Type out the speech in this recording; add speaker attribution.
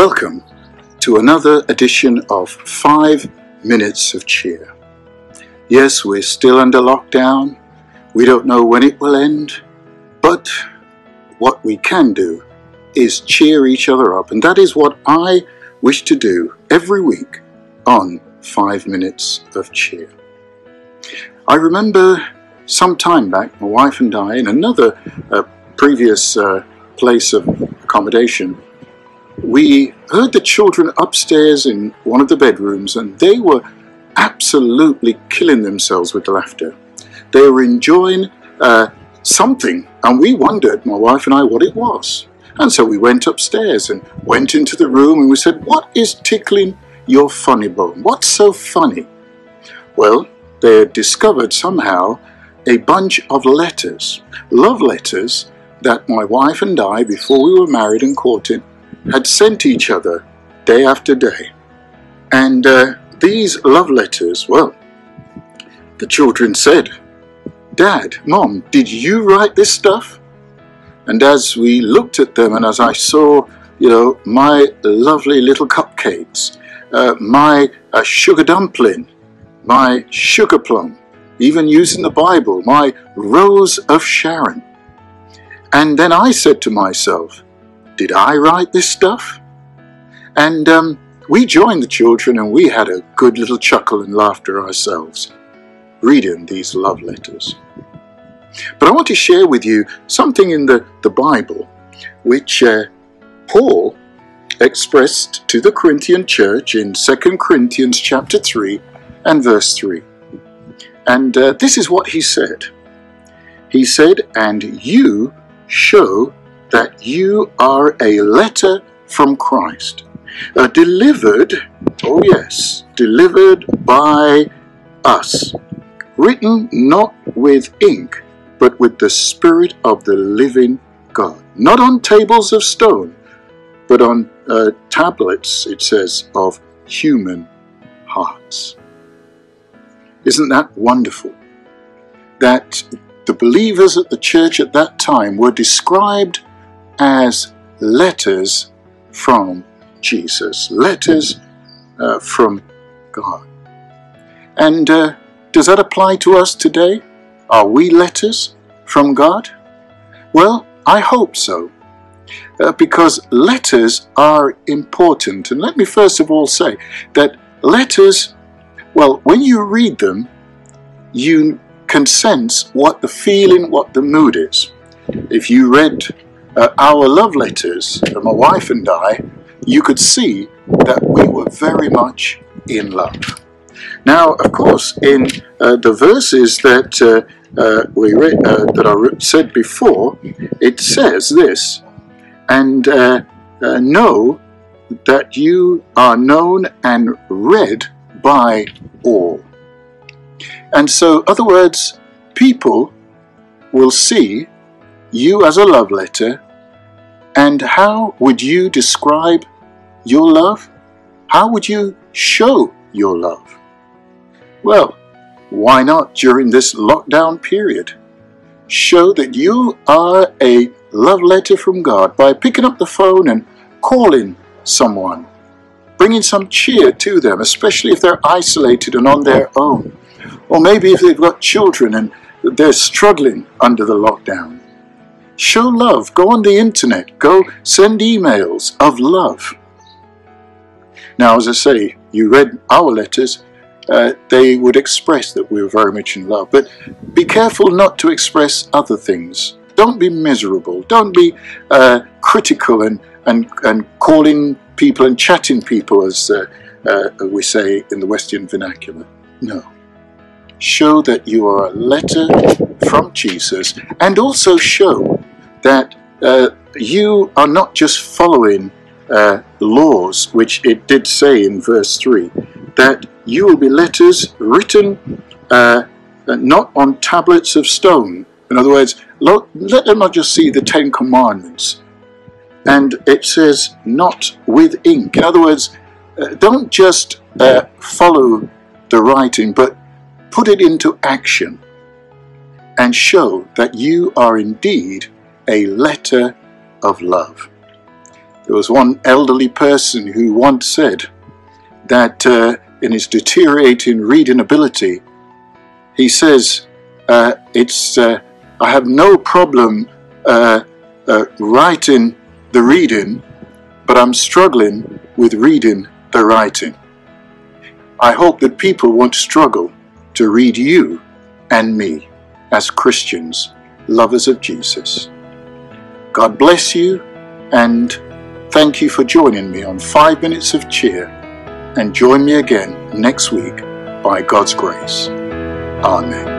Speaker 1: Welcome to another edition of 5 Minutes of Cheer. Yes, we're still under lockdown. We don't know when it will end, but what we can do is cheer each other up, and that is what I wish to do every week on 5 Minutes of Cheer. I remember some time back, my wife and I, in another previous place of accommodation, we heard the children upstairs in one of the bedrooms, and they were absolutely killing themselves with laughter. They were enjoying something, and we wondered, my wife and I, what it was. And so we went upstairs and went into the room, and we said, "What is tickling your funny bone? What's so funny?" Well, they had discovered somehow a bunch of letters, love letters, that my wife and I, before we were married and courted, had sent each other day after day. And these love letters, well, the children said, "Dad, Mom, did you write this stuff?" And as we looked at them, and as I saw, my lovely little cupcakes, my sugar dumpling, my sugar plum, even using the Bible, my Rose of Sharon. And then I said to myself, did I write this stuff? And we joined the children, and we had a good little chuckle and laughter ourselves, reading these love letters. But I want to share with you something in the Bible which Paul expressed to the Corinthian church in 2 Corinthians chapter 3 and verse 3. And this is what he said. He said, "And you show that you are a letter from Christ, delivered, oh yes, delivered by us, written not with ink, but with the Spirit of the living God, not on tables of stone, but on tablets," it says, "of human hearts." Isn't that wonderful? That the believers at the church at that time were described as letters from Jesus, letters from God. And does that apply to us today? Are we letters from God? Well, I hope so, because letters are important. And let me first of all say that letters, well, when you read them, you can sense what the feeling, what the mood is. If you read our love letters, my wife and I, you could see that we were very much in love. Now, of course, in the verses that we read, that I said before, it says this, "And know that you are known and read by all." And so, in other words, people will see you as a love letter. And how would you describe your love? How would you show your love? Well, why not during this lockdown period? Show that you are a love letter from God by picking up the phone and calling someone, bringing some cheer to them, especially if they're isolated and on their own. Or maybe if they've got children and they're struggling under the lockdown. Show love. Go on the internet. Go send emails of love. Now, as I say, you read our letters. They would express that we were very much in love. But be careful not to express other things. Don't be miserable. Don't be critical and calling people and chatting people, as we say in the Western vernacular. No. Show that you are a letter from Jesus, and also show that you are not just following laws, which it did say in verse 3, that you will be letters written not on tablets of stone. In other words, let them not just see the 10 Commandments. And it says not with ink. In other words, don't just follow the writing, but put it into action and show that you are indeed a letter of love. There was one elderly person who once said that in his deteriorating reading ability, he says, I have no problem writing the reading, but I'm struggling with reading the writing. I hope that people won't struggle to read you and me as Christians, lovers of Jesus. God bless you, and thank you for joining me on 5 Minutes of Cheer, and join me again next week by God's grace. Amen.